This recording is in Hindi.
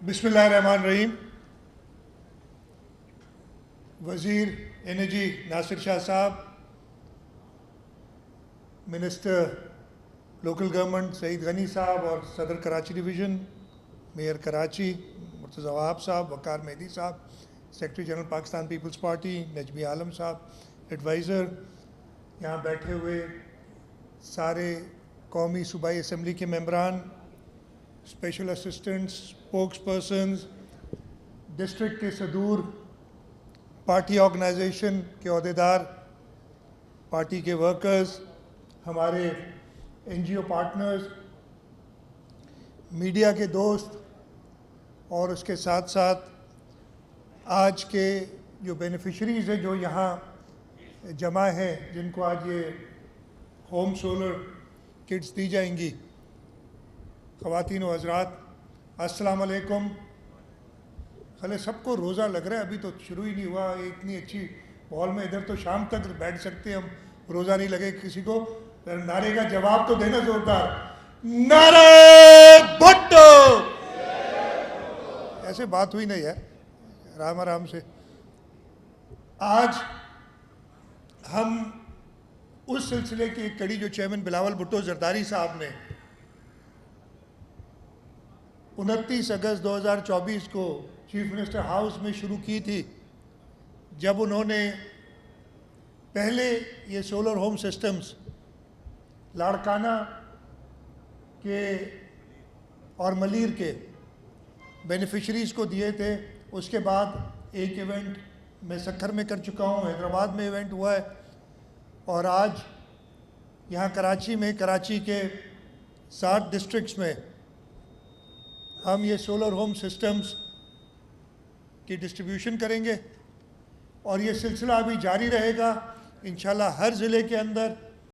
बिस्मिल्लाहिर्रहमानिर्रहीम। वज़ीर energy Nasir Shah sahab, minister local government Saeed Ghani sahab और सदर Karachi division, mayor Karachi Murtaza Wahab sahab, Waqar Mehdi sahab, secretary general Pakistan Peoples Party Najmi Alam sahab, adviser, यहाँ बैठे हुए सारे कौमी सूबाई असम्बली के मेंबरान, special assistants, spokespersons, district के सदूर, पार्टी ऑर्गेनाइजेशन के अहदेदार, पार्टी के वर्कर्स, हमारे एनजीओ पार्टनर्स, मीडिया के दोस्त और उसके साथ साथ आज के जो बेनिफिशरीज़ हैं जो यहाँ जमा हैं, जिनको आज ये होम सोलर किट्स दी जाएंगी, ख़वातीन व हज़रात, अस्सलाम वालेकुम। खले सबको रोज़ा लग रहा है, अभी तो शुरू ही नहीं हुआ। इतनी अच्छी माहौल में इधर तो शाम तक बैठ सकते हैं हम, रोज़ा नहीं लगे किसी को। नारे का जवाब तो देना जोरदार, नारे भुट्टो। ऐसे बात हुई नहीं है, आराम आराम से। आज हम उस सिलसिले की एक कड़ी जो चेयरमैन बिलावल भुट्टो जरदारी साहब ने 29 अगस्त 2024 को चीफ मिनिस्टर हाउस में शुरू की थी, जब उन्होंने पहले ये सोलर होम सिस्टम्स लाड़काना के और मलीर के बेनिफिशरीज़ को दिए थे। उसके बाद एक इवेंट मैं सक्खर में कर चुका हूँ, हैदराबाद में इवेंट हुआ है, और आज यहाँ कराची में, कराची के 7 डिस्ट्रिक्ट्स में हम ये सोलर होम सिस्टम्स की डिस्ट्रीब्यूशन करेंगे और ये सिलसिला अभी जारी रहेगा। इंशाल्लाह हर ज़िले के अंदर